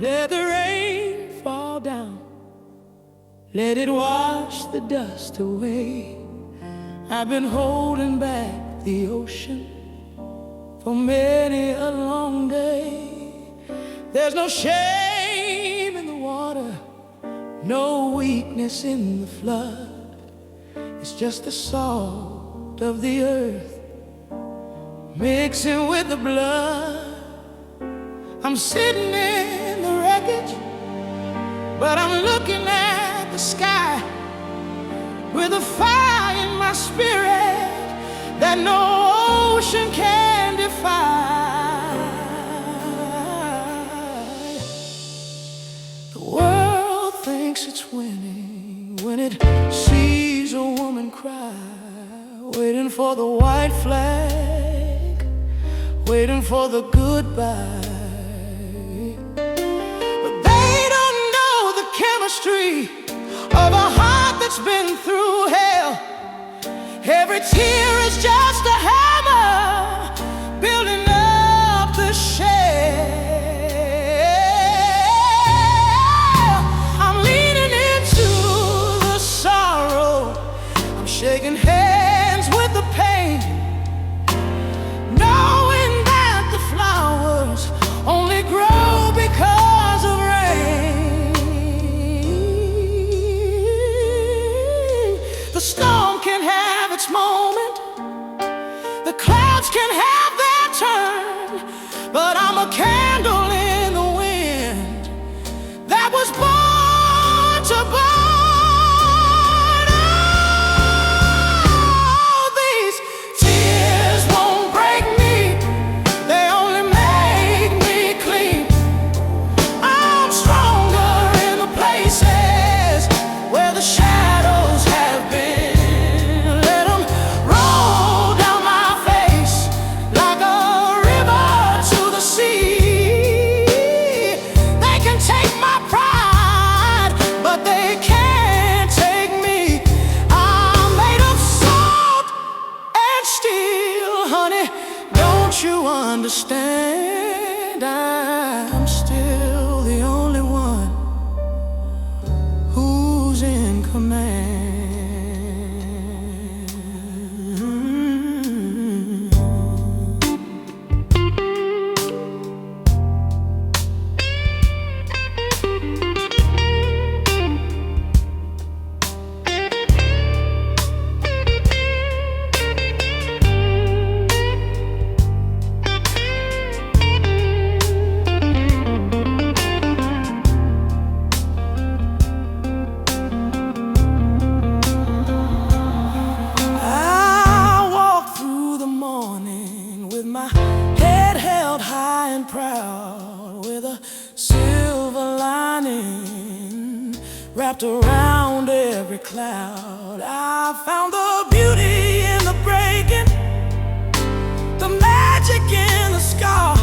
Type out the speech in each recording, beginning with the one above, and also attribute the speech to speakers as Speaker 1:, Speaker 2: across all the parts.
Speaker 1: Let the rain fall down, let it wash the dust away. I've been holding back the ocean for many a long day. There's no shame in the water, no weakness in the flood. It's just the salt of the earth mixing with the blood. I'm sitting in the wreckage, but I'm looking at the sky with a fire in my spirit that no ocean can defy. The world thinks it's winning when it sees a woman cry, waiting for the white flag, waiting for the goodbye. Of a heart that's been through hell. Every tear is just a hammer building up the shell. I'm leaning into the sorrow, I'm shaking hands with the pain, knowing that the flowers only grow because of rain. The storm can have its moment, the clouds can have their turn, but I'm a candle in the wind that was born to burn. Oh, these tears won't break me, they only make me clean. I'm stronger in the places where the shadows have been. You understand, I'm still the only one who's in command. My head held high and proud, with a silver lining wrapped around every cloud. I found the beauty in the breaking, the magic in the scar,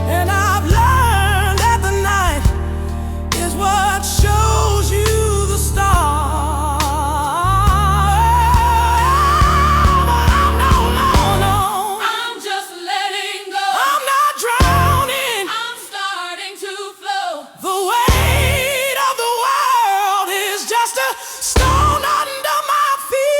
Speaker 1: and I've learned that the night is what shows you the star. Stone under my feet.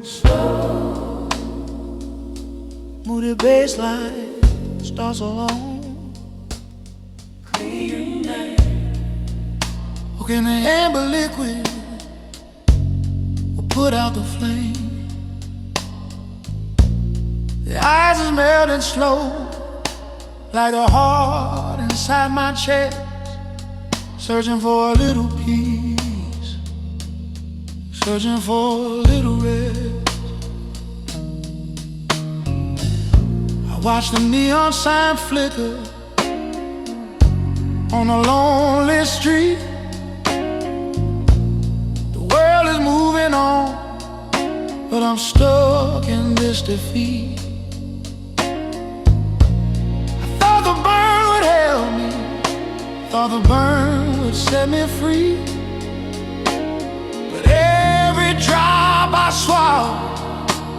Speaker 1: Slow, moody bass line starts alone. Clear night. Okay, the amber liquid will put out the flame. The ice is melting slow, like a heart inside my chest, searching for a little peace, searching for a little rest. I watch the neon sign flicker on a lonely street. The world is moving on, but I'm stuck in this defeat. The burn would help me, thought the burn would set me free. But every drop I swallow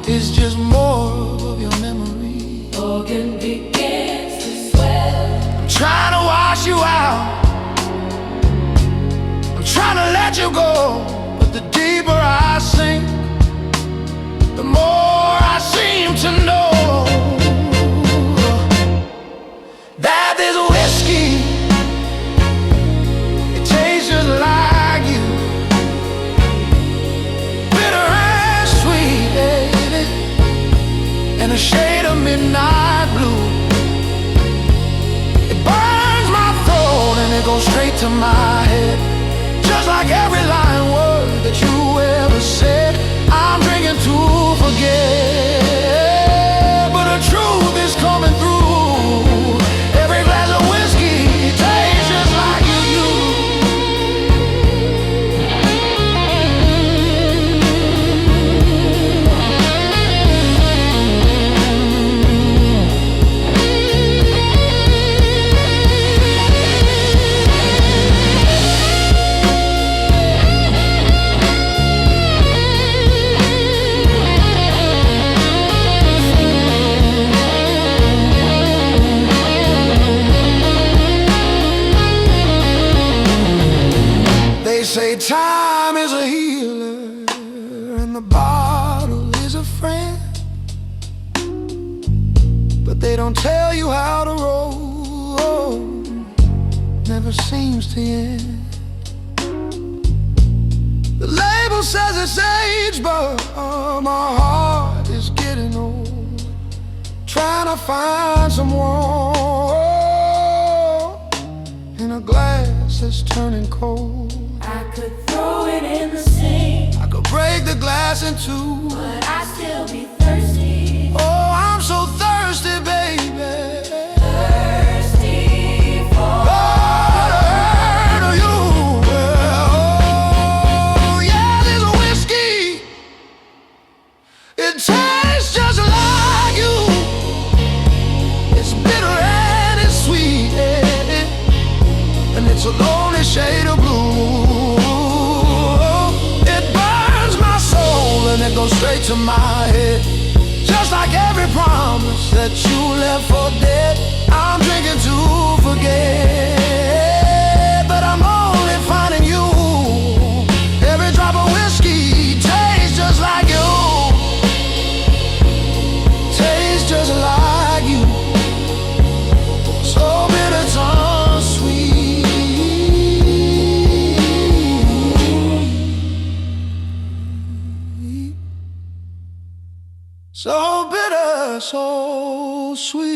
Speaker 1: is just more of your memory. Organ begins to swell. I'm trying to wash you out, I'm trying to let you go. But the deeper I sink, the more I seem to know that this whiskey, it tastes just like you, bitter and sweet, baby, and a shade of midnight blue. It burns my throat and it goes straight to my head, just like every lying word that you ever said. I'm drinking to forget, but the truth is coming through. They say time is a healer and the bottle is a friend, but they don't tell you how to roll, never seems to end. The label says it's age, but my heart is getting old, trying to find someone in a glass that's turning cold.
Speaker 2: I could throw it in the sink,
Speaker 1: I could break the glass in two,
Speaker 2: but I'd still be thirsty.
Speaker 1: Oh, I'm so thirsty, baby.
Speaker 2: Thirsty for
Speaker 1: the hurt of you. Oh, yeah, this whiskey, it tastes just like you. It's bitter and it's sweet, and it's a lonely shade of blue. And it goes straight to my head, just like every promise that you left for dead. I'm drinking to forget, but I'm only finding you. Every drop of whiskey tastes just like you, tastes just like you. So bitter, so sweet. So bitter, so sweet.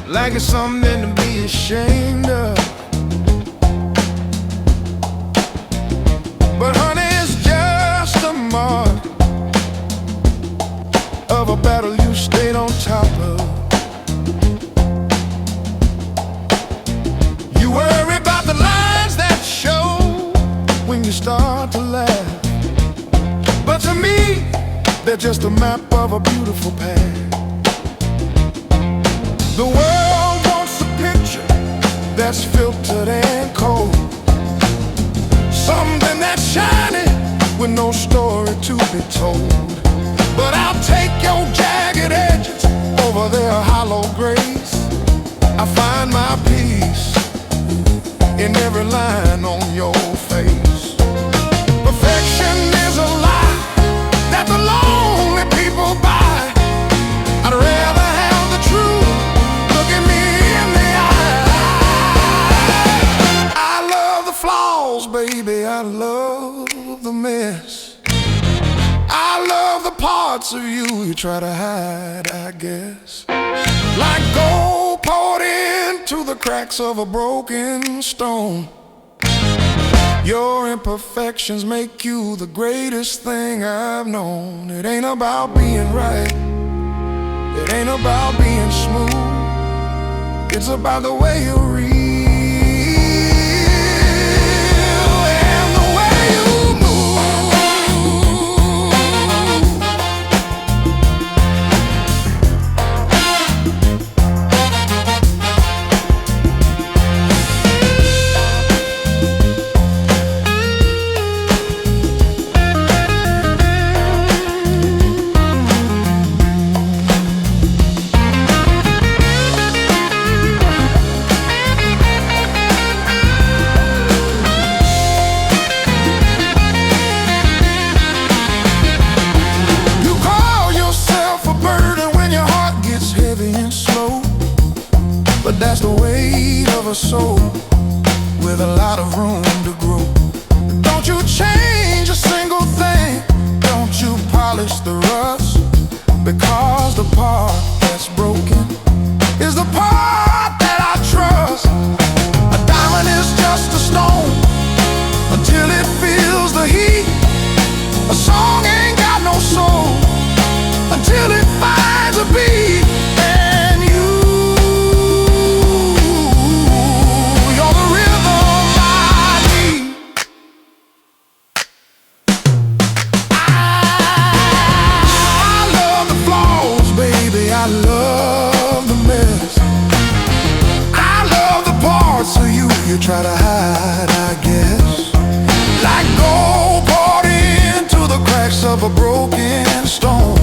Speaker 3: Like it's something to be ashamed of, but honey, it's just a mark of a battle you stayed on top of. start to laugh. But to me, they're just a map of a beautiful path. The world wants a picture that's filtered and cold, something that's shiny with no story to be told. But I'll take your jagged edges over their hollow grace. I find my peace in every line on your face. Perfection is a lie that the lonely people buy. I'd rather have the truth look at me in the eye. I love the flaws, baby, I love the mess. I love the parts of you try to hide, I guess. Like gold poured into the cracks of a broken stone. Your imperfections make you the greatest thing I've known. It ain't about being right, it ain't about being smooth. It's about the way you read and the way you that's the weight of a soul with a lot of room to grow. Don't you change a single thing, don't you polish the rust, because the part that's broken is the part that I trust. A diamond is just a stone until it feels the heat. A song ain't got no soul until it finds a beat. I love the mess. I love the parts of you try to hide, I guess. Like gold poured into the cracks of a broken stone.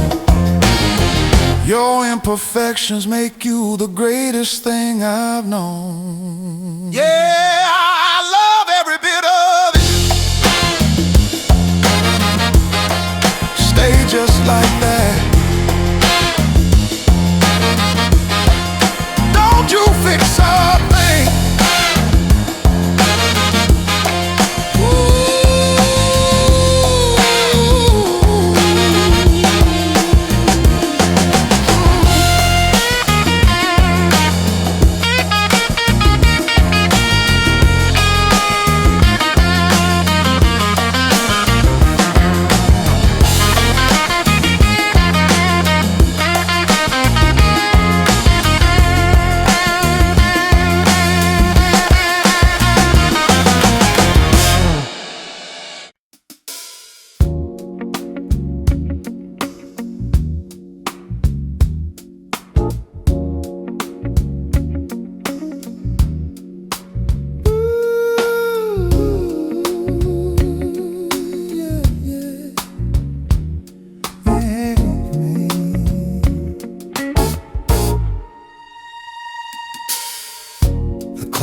Speaker 3: Your imperfections make you the greatest thing I've known. Yeah, I love every bit of it. Stay just like that. You fix something.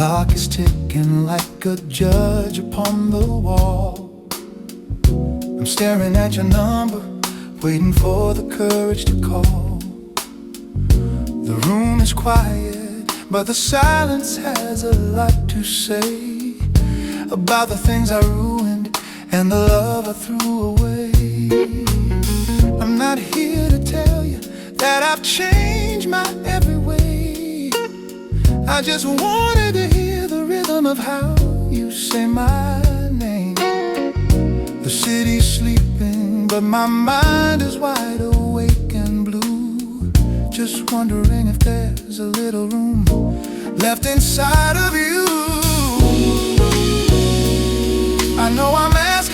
Speaker 4: Clock is ticking like a judge upon the wall. I'm staring at your number, waiting for the courage to call. The room is quiet, but the silence has a lot to say about the things I ruined and the love I threw away. I'm not here to tell you that I've changed my every way. I just wanted to hear the rhythm of how you say my name. The city's sleeping, but my mind is wide awake and blue, just wondering if there's a little room left inside of you. I know I'm asking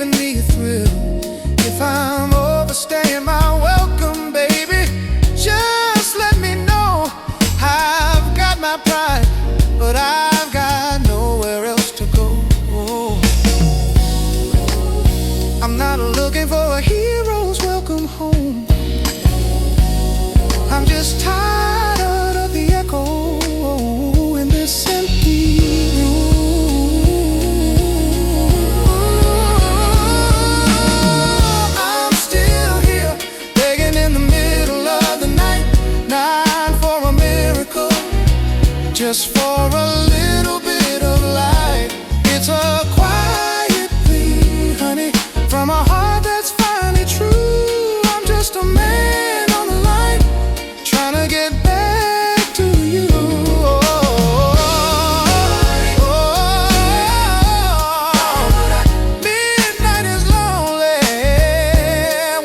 Speaker 4: giving me a thrill. If I'm overstaying my welcome, baby, just let me know. I've got my pride, but I've got nowhere else to go. I'm not looking for a hero's welcome home. I'm just tired of the echo in this empty room. I'm still here, begging in the middle of the night, not for a miracle, just for a little bit of light. It's a quiet plea, honey, from a heart that's finally true. I'm just a man on the line, trying to get back to you. Midnight is lonely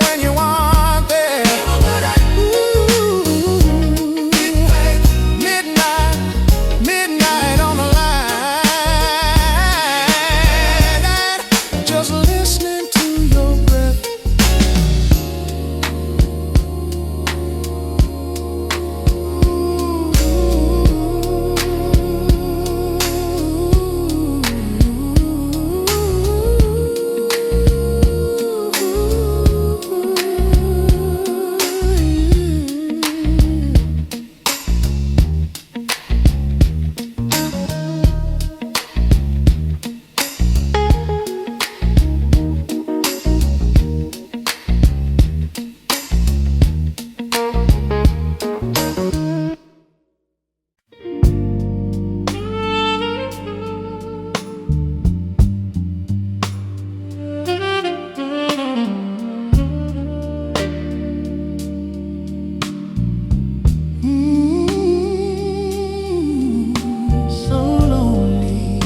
Speaker 4: when you aren't there. Midnight on the line, just listening to your breath. So lonely.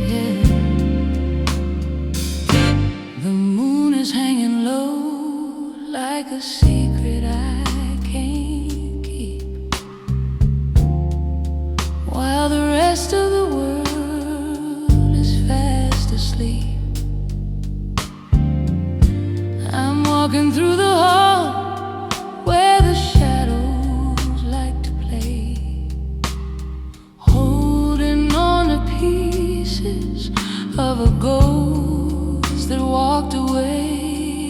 Speaker 4: Yeah. The moon is hanging low like a secret I can't keep, while the rest of the world is fast asleep. I'm walking through the hall where the shadows like to play, holding on to pieces of a ghost that walked away.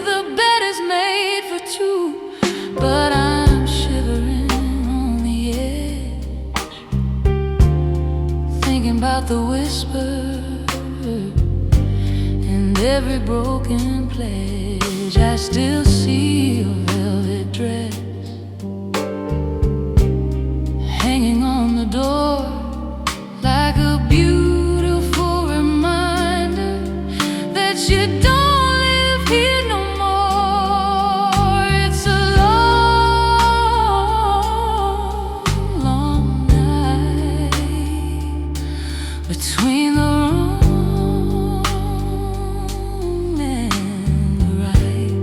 Speaker 4: The bed is made for two, but I'm shivering on the edge, thinking about the whisper and every broken pledge. I still see your velvet dress hanging on the door like a beautiful reminder that you don't live here no more. It's a long, long night between the wrong and the right,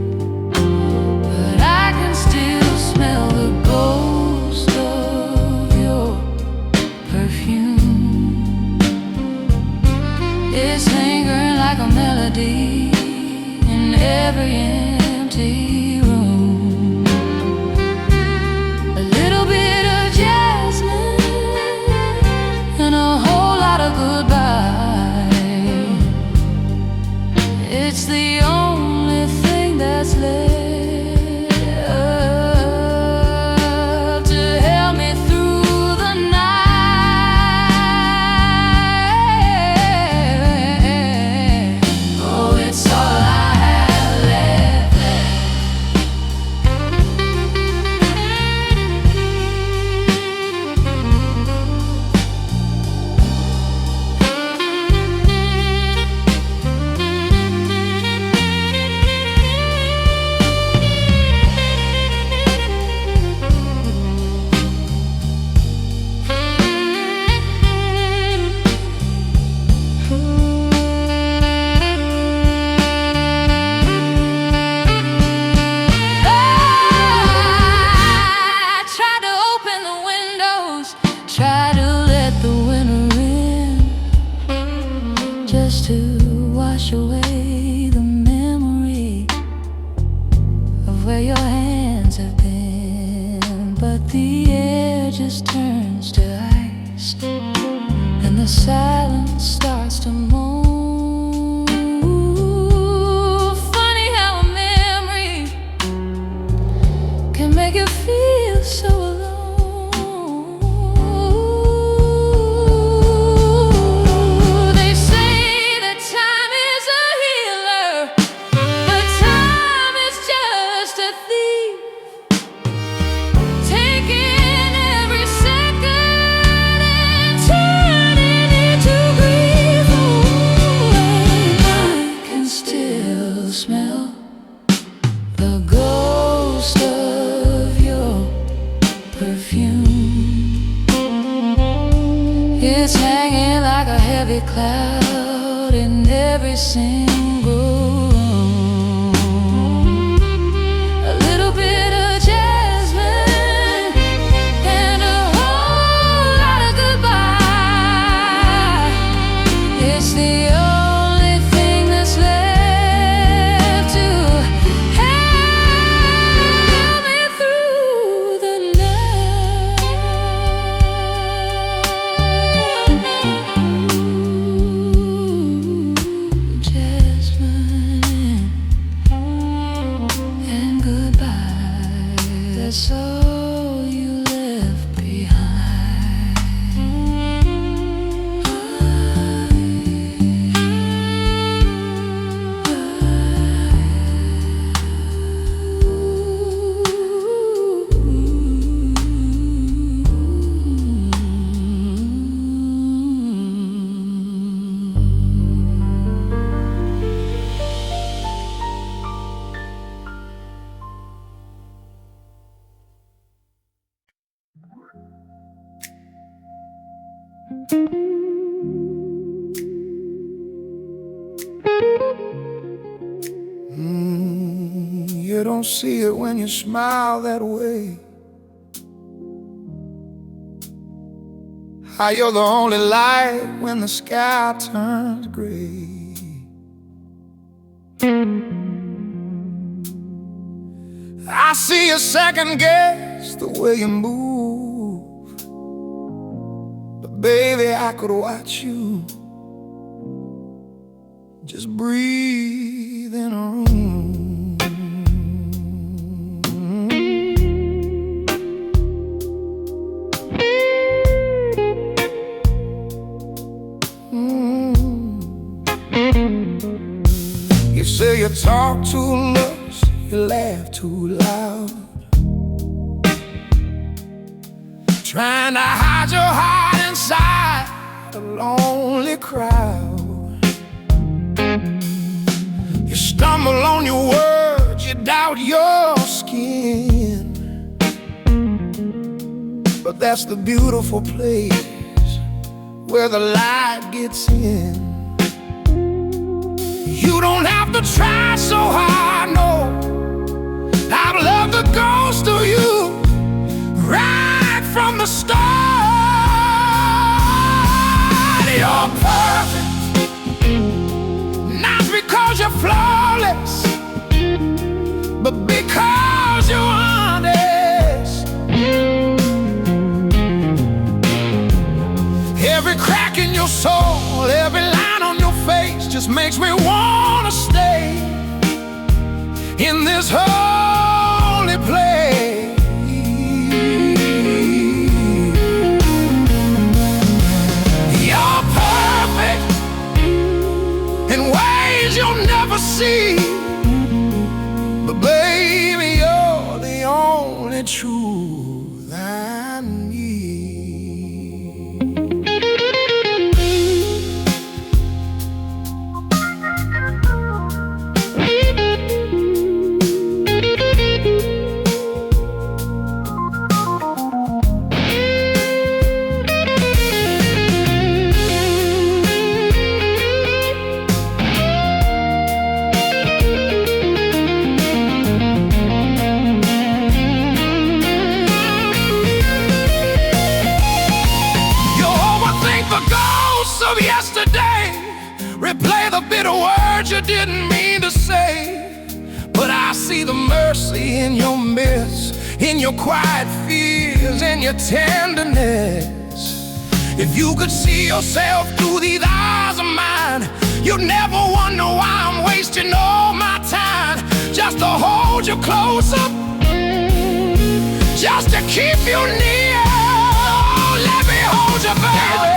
Speaker 4: but I can still smell the ghost of your perfume. It's lingering like a melody in every empty room. A little bit of jasmine and a whole lot of goodbye. It's the only thing that's left to help me through the night. Oh, it's all I have left.
Speaker 1: The air just turns to ice, and the silence starts to move. Funny how a memory can make you feel so alone. They say that time is a healer, but time is just a thief, taking every second and turning it to grief. I can still smell the ghost of your perfume. It's hanging like a heavy cloud in every single room. A little bit of jasmine and a whole lot of goodbye. It's the only thing that's left to help me through the night. Jasmine and goodbye. That's all you left
Speaker 3: You don't see it when you smile that way. How you're the only light when the sky turns gray. I see you second guess the way you move, but baby, I could watch you just breathe in a room. You say you talk too much, you laugh too loud, trying to hide your heart inside a lonely crowd. You stumble on your words, you doubt your skin, but that's the beautiful place where the light gets in. You don't have to try so hard, no. I've loved the ghost of you right from the start. You're perfect, not because you're flawless, but because you're honest. Every crack in your soul, every line on your face just makes me wanna stay in this holy place. You're perfect in ways you'll never see, but baby, you're the only truth I need. Of yesterday, replay the bitter words you didn't mean to say, but I see the mercy in your mess, in your quiet fear is in your tenderness. If you could see yourself through these eyes of mine, you'd never wonder why I'm wasting all my time just to hold you closer, just to keep you near. Oh, let me hold you, baby.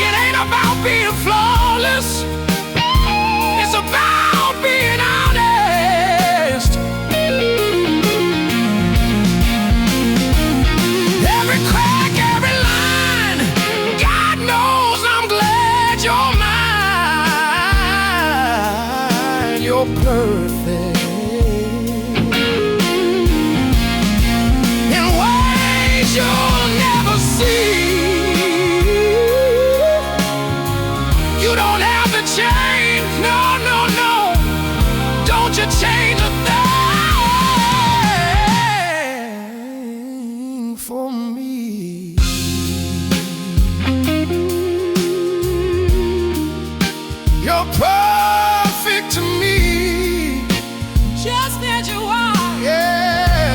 Speaker 3: It ain't about being flawless, it's about being honest. Every crack, every line, God knows I'm glad you're mine. You're perfect in ways you'll never see. You don't have to change, no, no, no. Don't you change a thing for me. You're perfect to me, just as you are, yeah.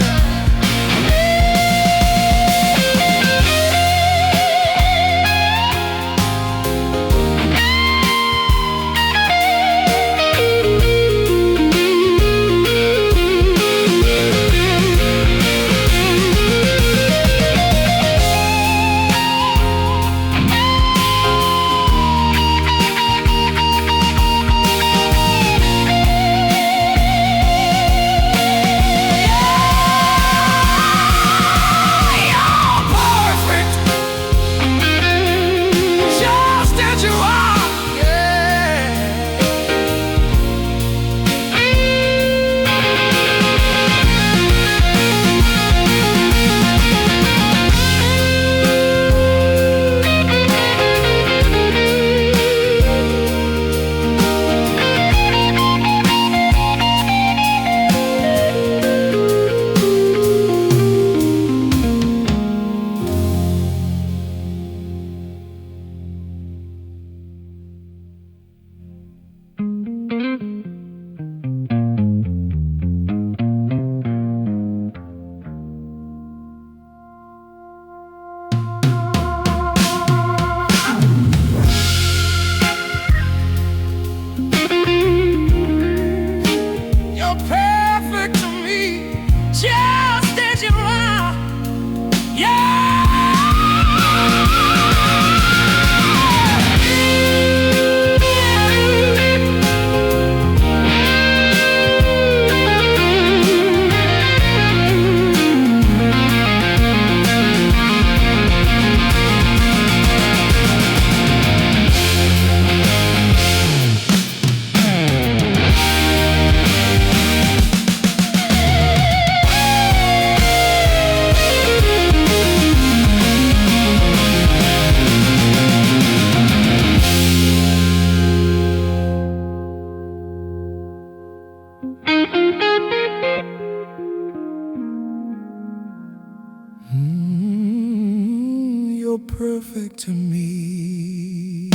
Speaker 3: You're perfect to me.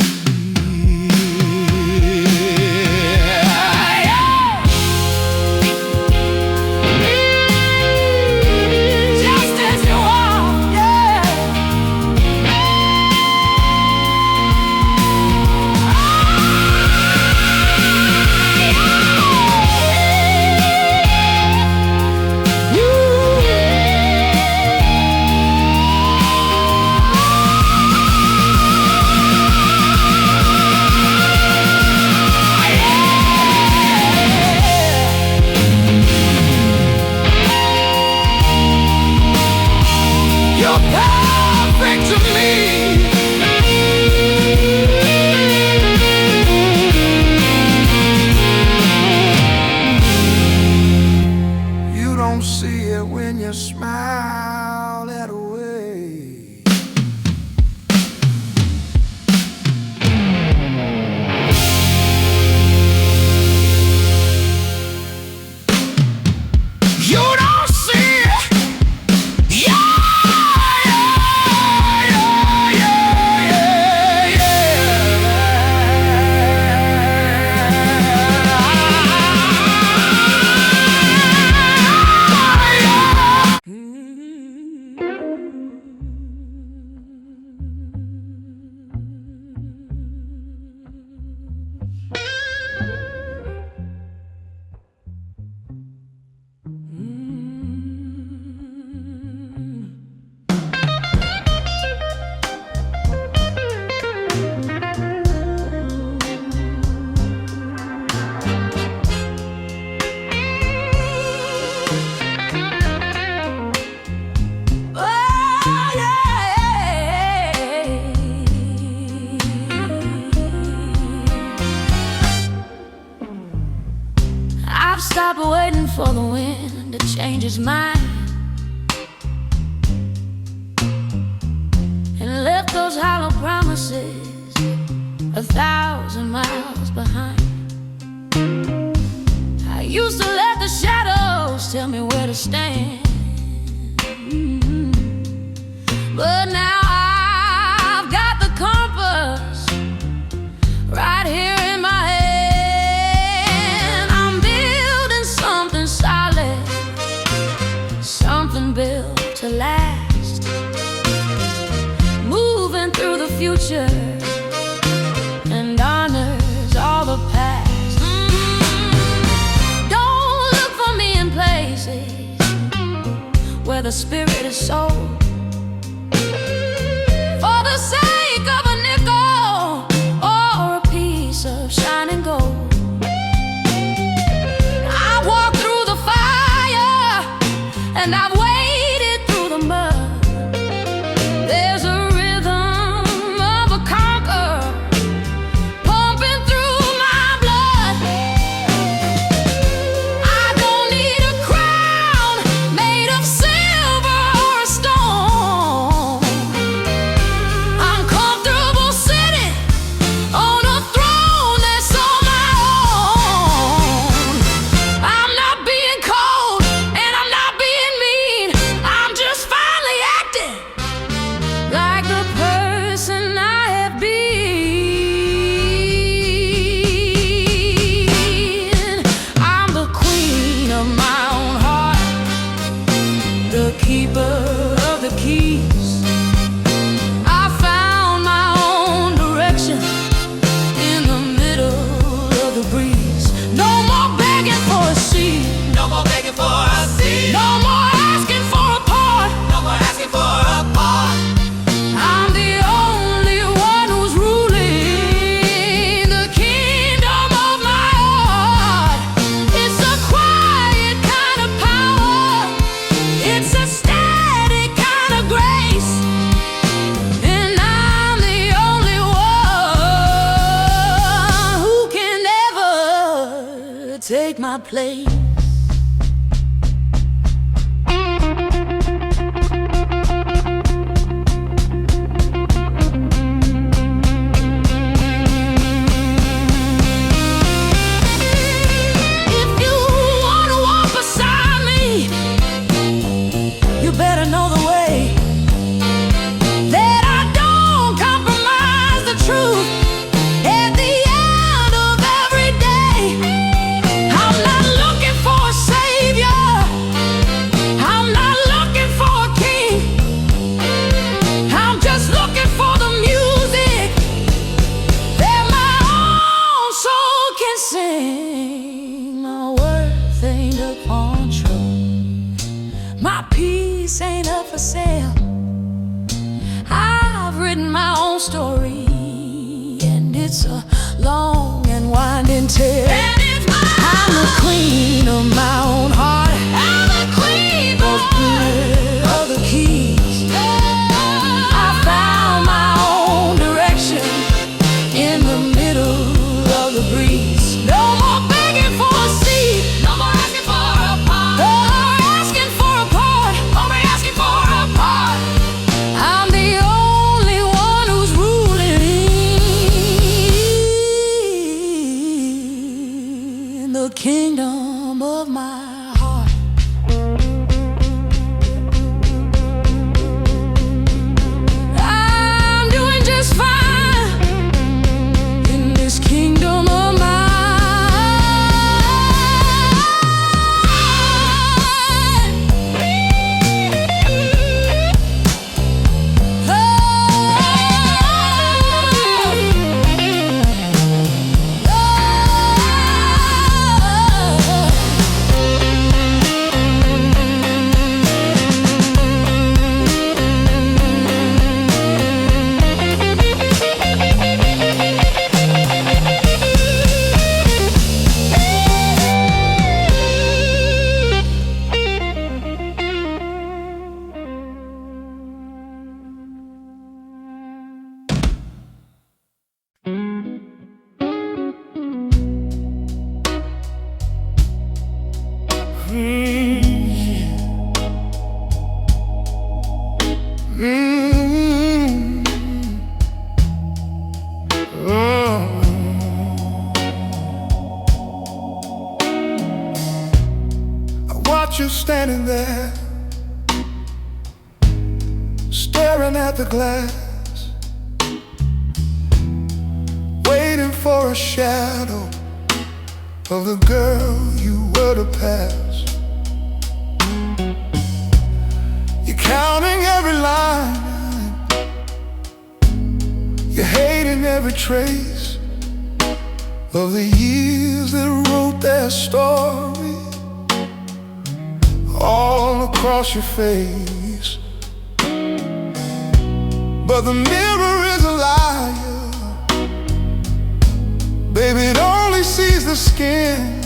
Speaker 3: Just as you are, yeah.
Speaker 2: I've stopped waiting for the wind to change his mind and left those hollow promises 1,000 miles behind. I used to let the shadows tell me where to stand, but now I've got the compass right here in my hand. I'm building something solid, something built to last, moving through the future and honors all the past. Don't look for me in places where the spirit is sold for the sake of a nickel or a piece of shining gold. I walked through the fire and I've waded through the mud. There's a rhythm of a conqueror pumping through my blood. I don't need a crown made of silver or a stone. I'm comfortable sitting on a throne that's all my own. I'm not being cold and I'm not being mean. I'm just finally acting like the person I have been. I'm the queen of my own heart, the keeper of the keys. I found my own direction in the middle of the breeze. No more begging for a seat,
Speaker 5: No more begging for a seat.
Speaker 2: no more asking for a part.
Speaker 5: No more asking for a part.
Speaker 2: I'm the only one who's ruling the kingdom of my heart. It's a quiet kind of power, it's a steady kind of grace, and I'm the only one who can ever take my place. If you wanna walk beside me, you better know the way, that I don't compromise the truth at the end of every day. I'm not looking for a savior, I'm not looking for a king. I'm just looking for the music that my own soul can sing. My worth ain't upon truth, my peace ain't up for sale. I've written my own story, and it's a long and winding tale. I'm the queen of my own heart, I'm the queen of the keys. I found my own direction in the middle of the breeze. No more begging for a seat,
Speaker 5: No more asking for a part.
Speaker 2: no more asking for a part.
Speaker 5: No more asking for a part.
Speaker 2: I'm the only one who's ruling the kingdom of my heart. I'm doing just fine in this kingdom of mine. Oh,
Speaker 3: just standing there, staring at the glass, waiting for a shadow of the girl you were to pass. You're counting every line, you're hating every trace of the years that wrote their story all across your face. But the mirror is a liar, baby, it only sees the skin.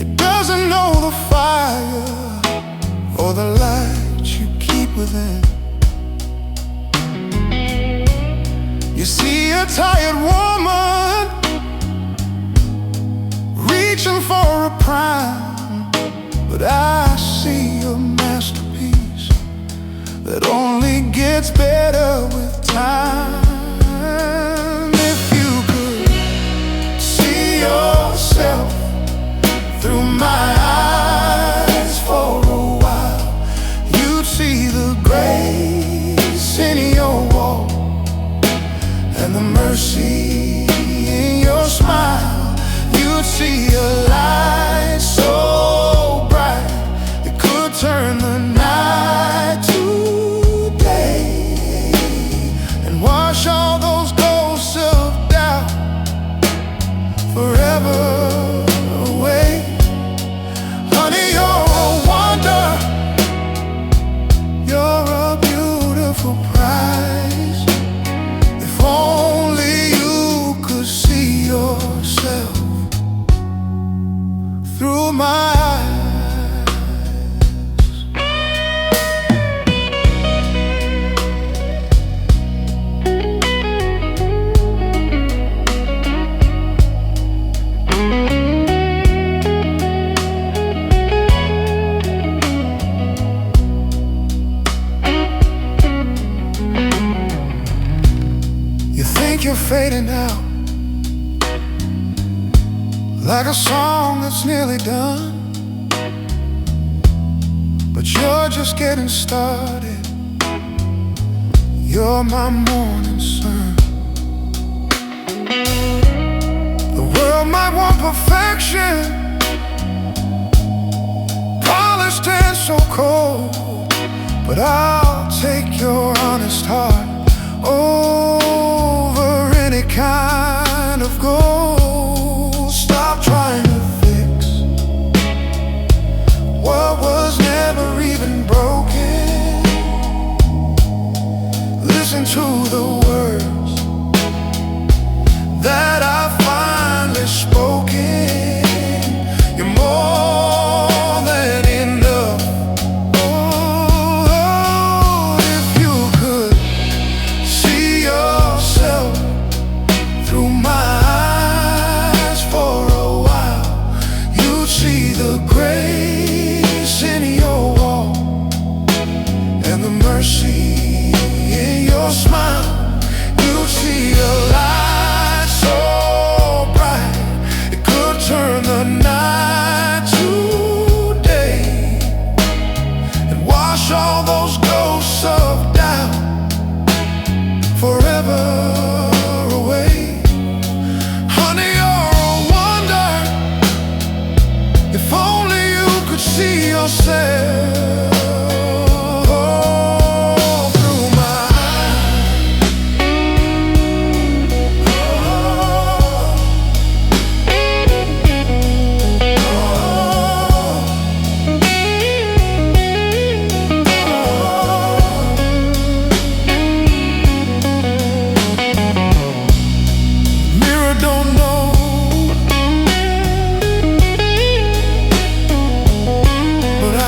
Speaker 3: It doesn't know the fire or the light you keep within. You see a tired woman reaching for a prime, but I see a masterpiece that only gets better with time. If you could see yourself through my eyes for a while, you'd see the grace in your walk and the mercy in your smile. You'd see a light so bright it could turn the night to day and wash all those ghosts of doubt forever away. Honey, you're a wonder, you're a beautiful prize. If only you could see yourself through my eyes. You think you're fading out like a song that's nearly done, but you're just getting started. You're my morning sun. The world might want perfection, polished and so cold, but I'll take your honest heart over any kind of gold. Stop trying to fix what was never even broken. Listen to the words that I finally spoken. You're more than enough. Oh, if you could see yourself through my eyes for a while, you'd see the grace in your walk and the mercy in your smile. You'd see a light so bright it could turn the night to day and wash all those ghosts of doubt forever away. Honey, you're a wonder, if only you could see yourself through my eyes. Mirror don't know, but I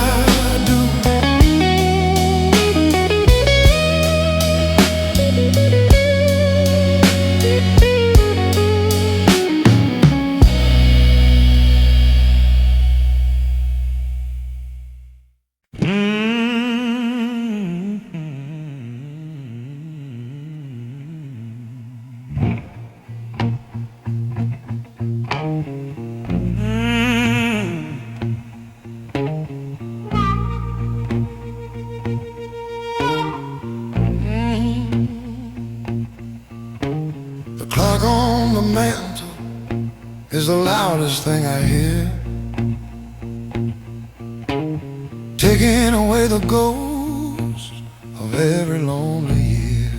Speaker 3: is the loudest thing I hear, taking away the ghost of every lonely year.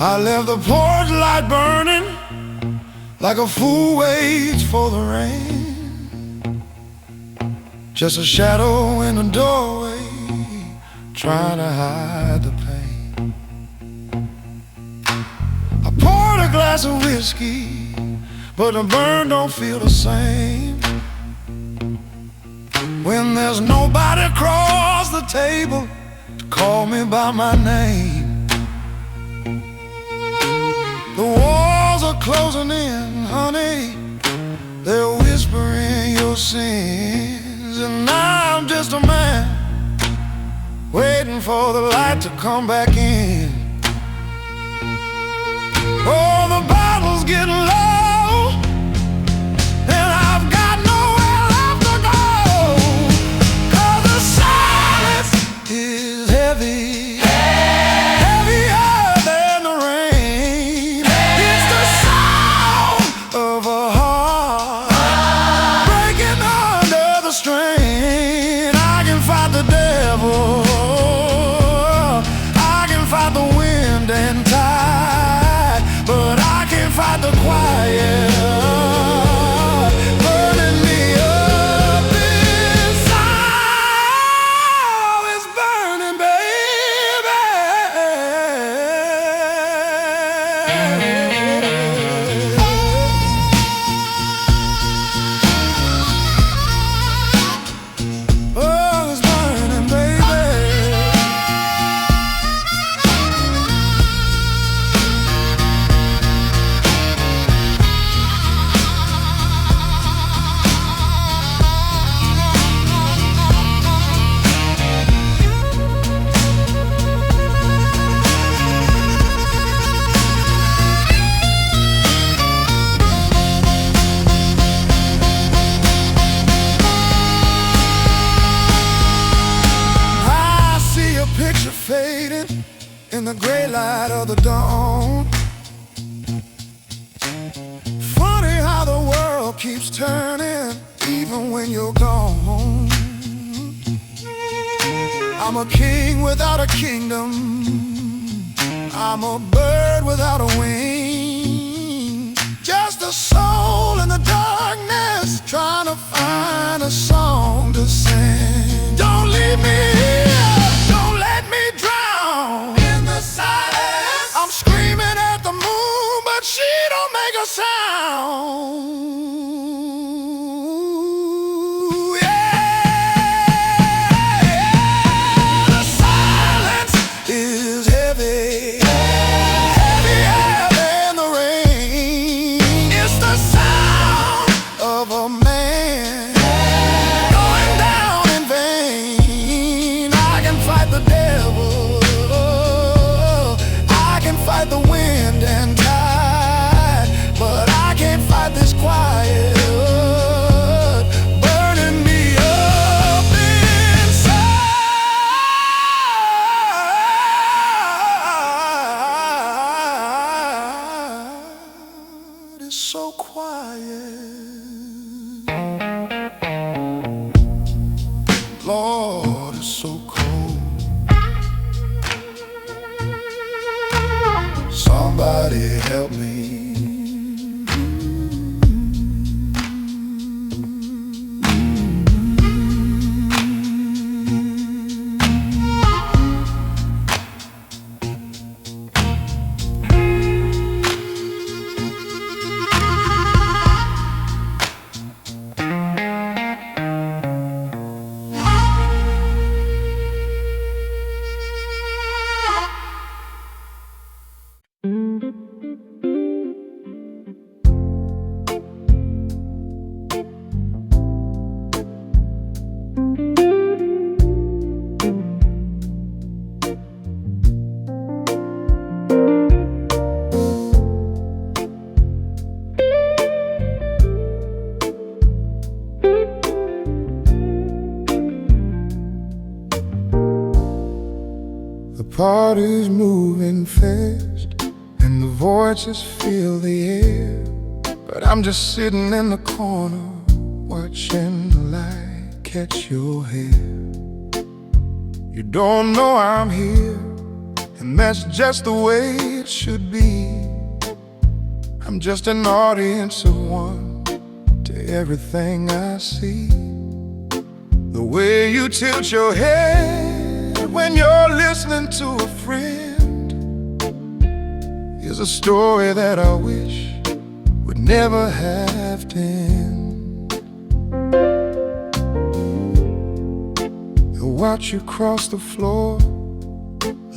Speaker 3: I left the porch light burning like a fool waits for the rain, just a shadow in the doorway trying to hide the pain. I poured a glass of whiskey, but the burn don't feel the same when there's nobody across the table to call me by my name. The walls are closing in, honey, they're whispering your sins, and I'm just a man waiting for the light to come back in. Oh, the bottle's getting low, and I've got nowhere left to go, 'cause the silence is heavy, heavier than the rain. It's the sound of a heart breaking under the strain. I can fight the devil, the wind and tide, but I can't fight the quiet burning me up inside. Oh, it's burning, baby. Oh, it's burning, baby. Picture fading in the gray light of the dawn. Funny how the world keeps turning even when you're gone. I'm a king without a kingdom, I'm a bird without a wing, just a soul in the darkness trying to find a song to sing. Don't leave me here, don't let me drown in the silence. I'm screaming at the moon, but she don't make a sound. The silence is heavy, heavier than the rain. It's the sound of a man going down in vain. I can fight the devil, I can fight the wind and tide, but I can't fight this quiet burning me up inside. It's so quiet, Lord, it's so cold. Somebody help me. The party's moving fast, and the voices fill the air. I'm just sitting in the corner, watching the light catch your hair. You don't know I'm here, and that's just the way it should be. I'm just an audience of one to everything I see. The way you tilt your head when you're listening to a friend is a story that I wish would never have to end. I watch you cross the floor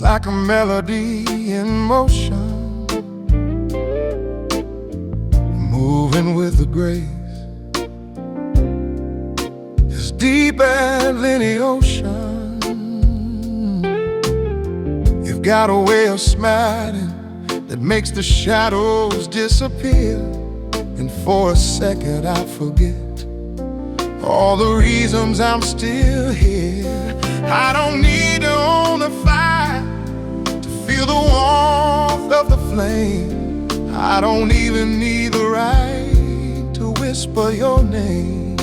Speaker 3: like a melody in motion, moving with a grace as deep as any ocean. You've got a way of smiling that makes the shadows disappear, and for a second I forget all the reasons I'm still here. I don't need to own a fire to feel the warmth of the flame. I don't even need the right to whisper your name.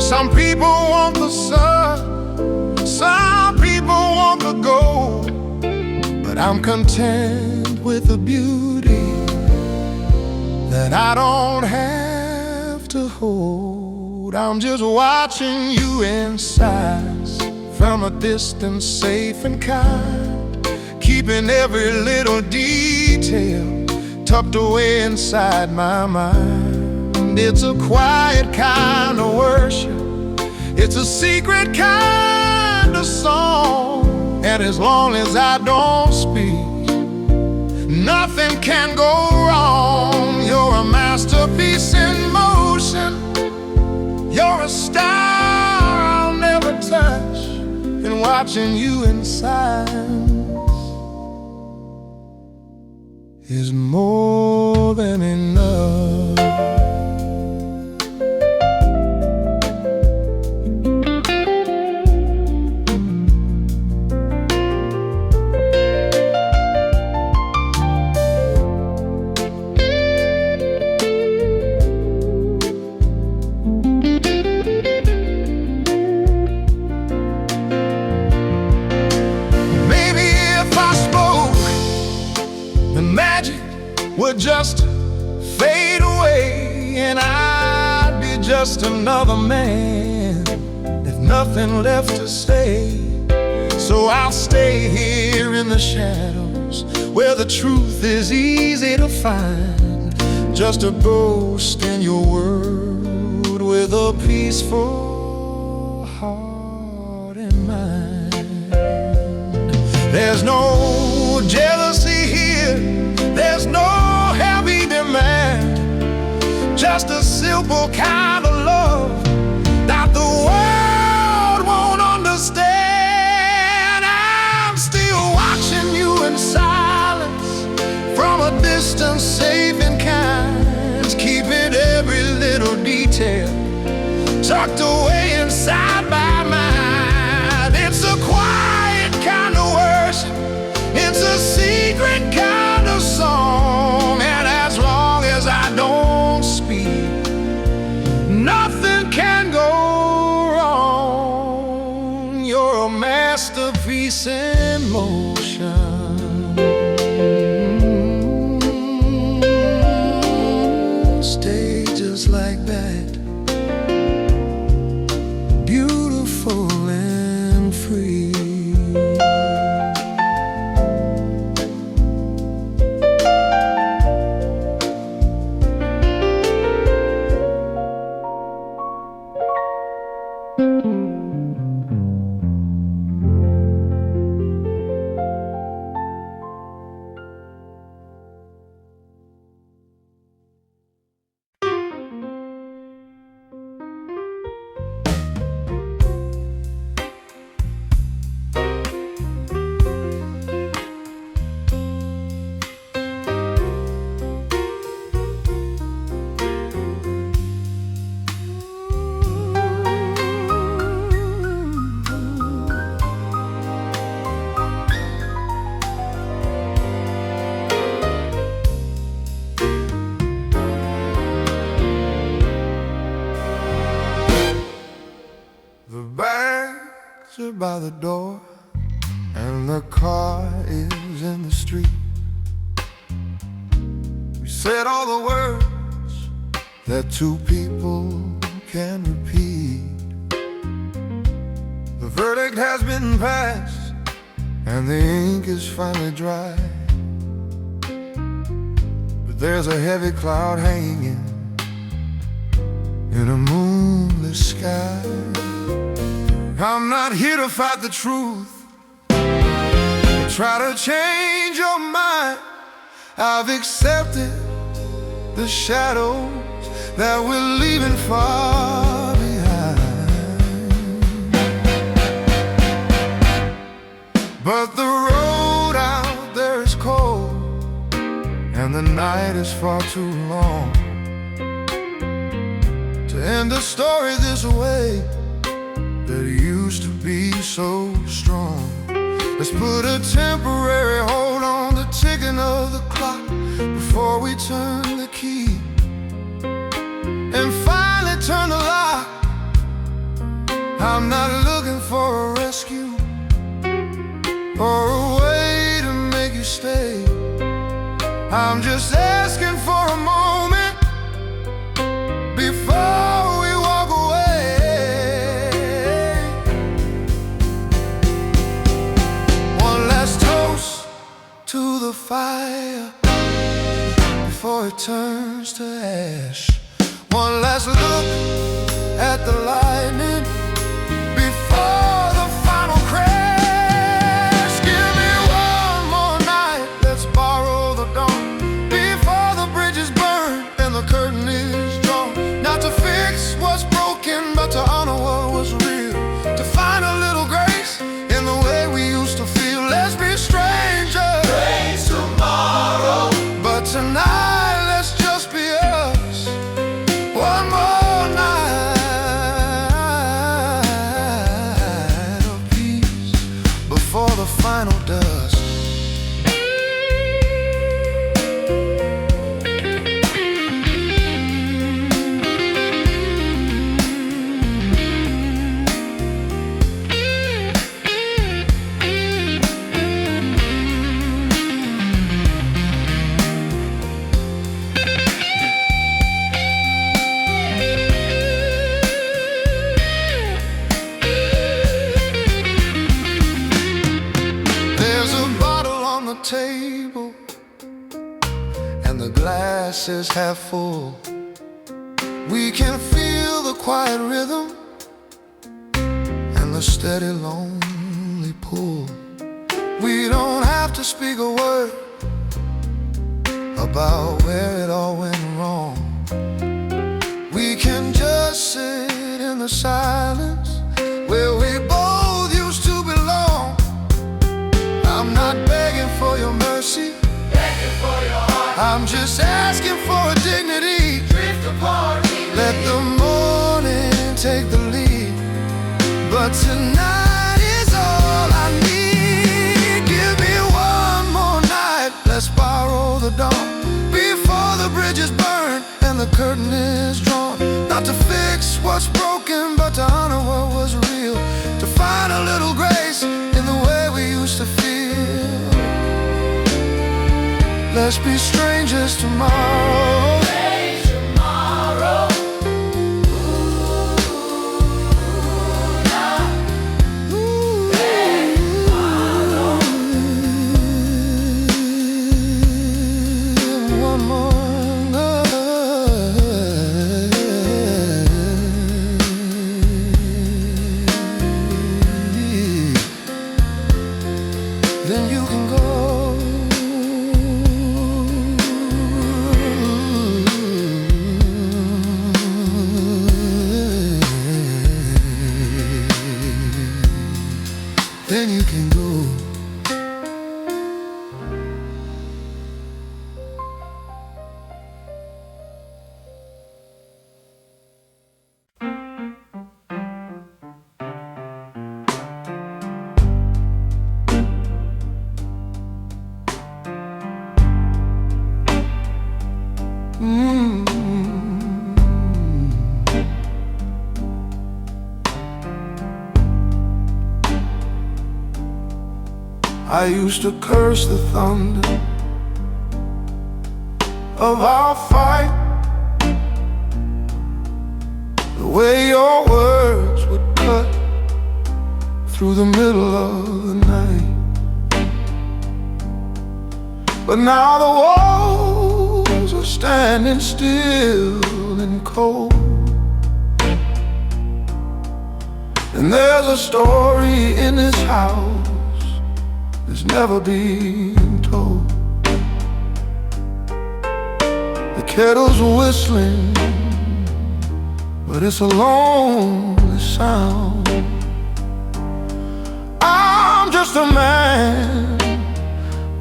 Speaker 3: Some people want the sun, some people want the gold, but I'm content with the beauty that I don't have to hold. I'm just watching you in silence from a distance, safe and kind, keeping every little detail tucked away inside my mind. It's a quiet kind of worship, it's a secret kind of song, and as long as I don't speak, nothing can go wrong. You're a masterpiece in motion, you're a star I'll never touch, and watching you in silence is more than enough. Would just fade away, and I'd be just another man with nothing left to say. So I'll stay here in the shadows where the truth is easy to find, just a ghost in your world with a peaceful heart and mind. There's no jealousy here, there's no heavy demand, just a simple kind of love that the world won't understand. I'm still watching you in silence from a distance, safe and kind, keeping every little detail tucked away inside my mind. It's a quiet kind of worship, it's a secret kind of song, and as long as I don't speak, nothing can go wrong. You're a masterpiece in motion. Stay just like that, beautiful. are by the door, and the car is in the street. We said all the words that two people can repeat. The verdict has been passed, and the ink is finally dry. But there's a heavy cloud hanging in a moonless sky. I'm not here to fight the truth, try to change your mind. I've accepted the shadows that we're leaving far behind. But the road out there is cold, and the night is far too long to end the story this way that used to be so strong. Let's put a temporary hold on the ticking of the clock before we turn the key and finally turn the lock. I'm not looking for a rescue or a way to make you stay. I'm just asking for a moment before we walk away. One last toast to the fire before it turns to ash. One last look at the lightning before the final crash. Give me one more night, let's borrow the dawn before the bridges burn and the curtain is drawn. Not to fix what's broken, but to honor what was real, to find a little grace in the way we used to feel. Let's be strangers,
Speaker 5: Praise tomorrow.
Speaker 3: but tonight let's just be us. One more night of peace before the final dust. There's a bottle on the table, and the glass is half full. We can feel the quiet rhythm and the steady lonely pull. We don't have to speak a word about where it all went wrong. We can just sit in the silence where we both used to belong. I'm not begging for your mercy,
Speaker 5: Begging for your heart.
Speaker 3: I'm just asking for a dignity.
Speaker 5: Drift apart.
Speaker 3: Let the morning take the lead, but tonight is all I need. Give me one more night, let's borrow the dawn before the bridges burn and the curtain is drawn. Not to fix what's broken, but to honor what was real, to find a little grace in the way we used to feel. Let's be strangers tomorrow.
Speaker 5: Praise tomorrow.
Speaker 3: One more night, then you can go. Then you can go. I used to curse the thunder of our fight, the way your words would cut through the middle of the night. But now the walls are standing still and cold, and there's a story in this house that's never been told. The kettle's whistling, but it's a lonely sound. I'm just a man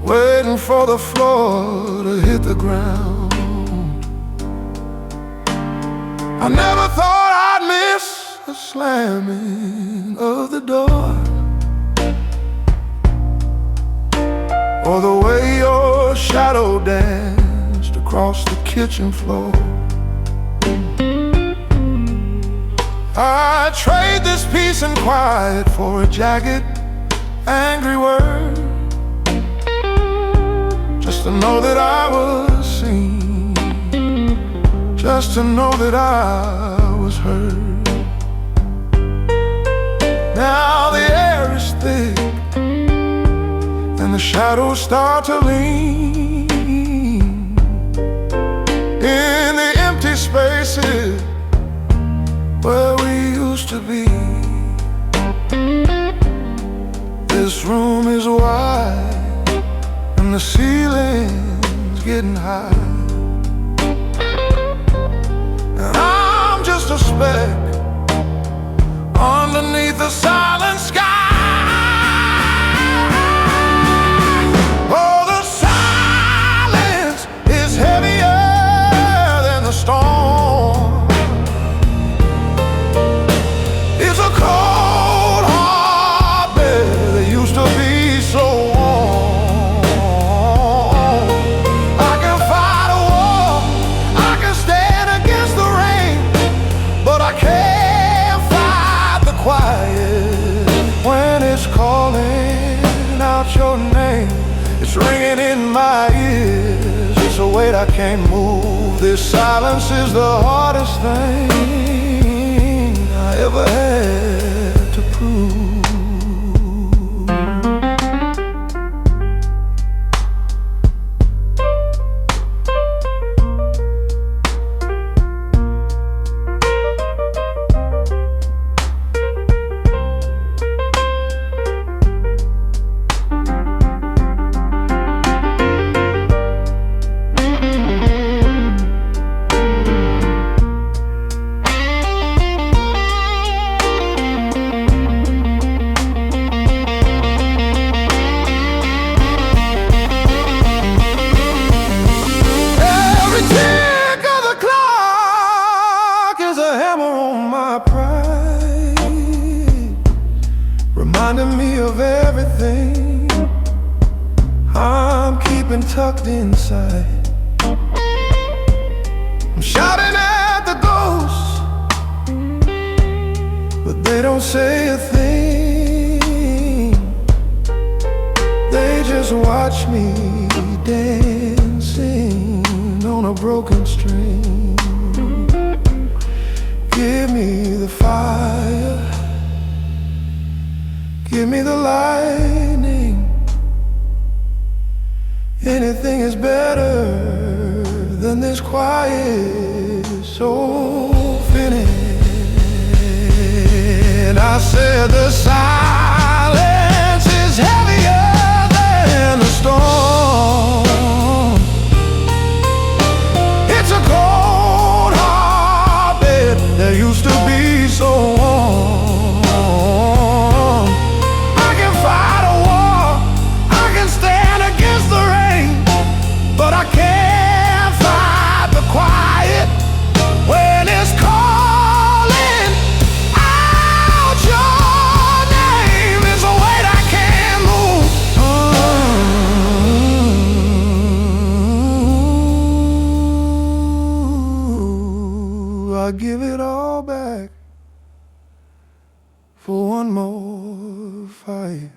Speaker 3: waiting for the floor to hit the ground. I never thought I'd miss the slamming of the door, or the way your shadow danced across the kitchen floor. I'd trade this peace and quiet for a jagged, angry word, just to know that I was seen, just to know that I was heard. Now the air is thick and the shadows start to lean in the empty spaces where we used to be. This room is wide and the ceiling's getting high, and I'm just a speck underneath the silent sky. Oh, the silence is heavier than the storm. It's a cold, hard bed that used to be so warm. I can fight a war, I can stand against the rain, but I can't fight the quiet when it's calling out your name. It's ringing in my ears, it's a weight I can't move. This silence is the hardest thing I ever had to prove. Reminding me of everything I'm keeping tucked inside. I'm shouting at the ghosts, but they don't say a thing. They just watch me dancing on a broken string. Give me the fire, give me the lightning. Anything is better than this quiet soul feeling. I said the silence is heavier than the storm. It's a cold, hard bed that used to be so warm. But I can't fight the quiet when it's calling out your name. It's a weight I can't move. I give it all back for one more fight.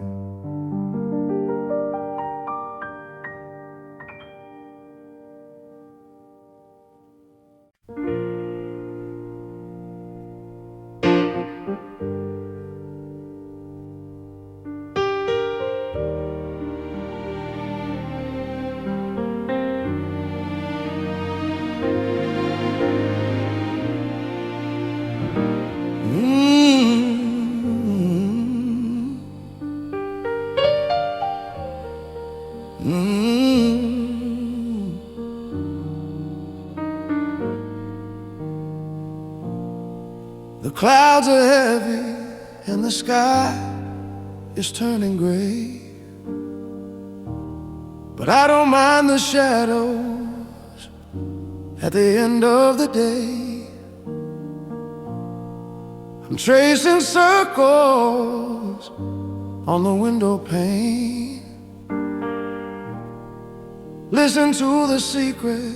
Speaker 3: The clouds are heavy and the sky is turning gray, but I don't mind the shadows at the end of the day. I'm tracing circles on the window pane. Listen to the secret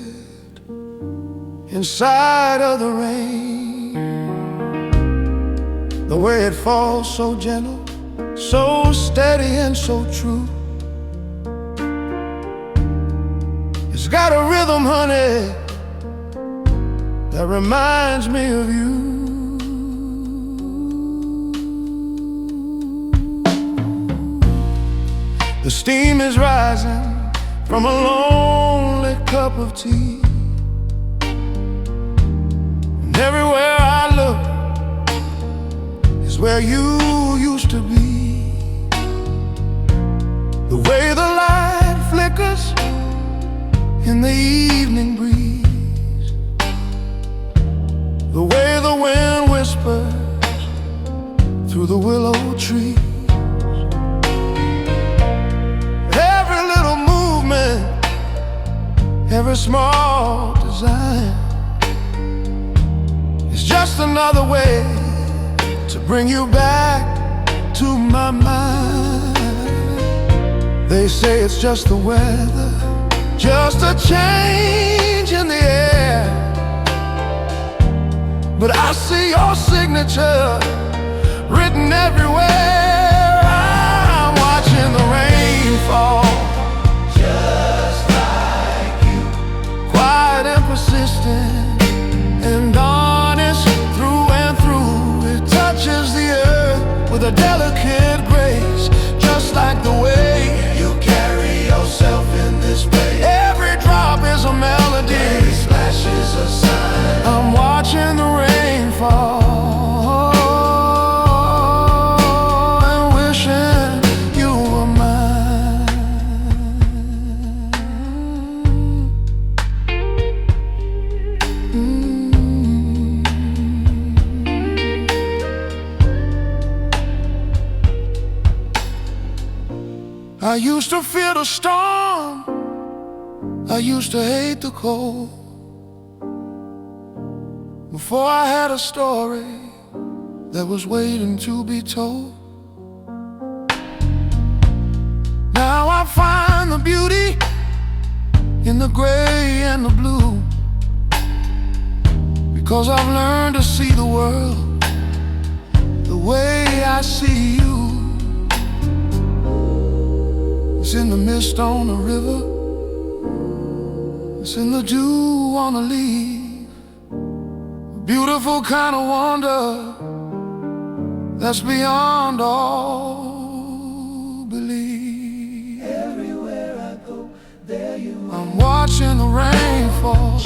Speaker 3: inside of the rain. The way it falls so gentle, so steady and so true. It's got a rhythm, honey, that reminds me of you. The steam is rising from a lonely cup of tea, and everywhere I look is where you used to be. The way the light flickers in the evening breeze, the way the wind whispers through the willow tree. Every little movement, every small design is just another way to bring you back to my mind. They say it's just the weather, just a change in the air, but I see your signature written everywhere. I'm watching the rain fall,
Speaker 5: Just like you.
Speaker 3: quiet and persistent and honest through and through. It touches the earth with a delicate grace, just like the way
Speaker 5: You carry yourself in this place.
Speaker 3: every drop is a melody.
Speaker 5: Every splash is a sign.
Speaker 3: I'm watching the rain fall and wishing you were mine. I used to fear the storm, I used to hate the cold. Before I had a story that was waiting to be told. Now I find the beauty in the gray and the blue, because I've learned to see the world the way I see you. It's in the mist on the river, it's in the dew on the leaf, a beautiful kind of wonder that's beyond all belief.
Speaker 5: Everywhere I go, there you are.
Speaker 3: I'm watching the rain fall,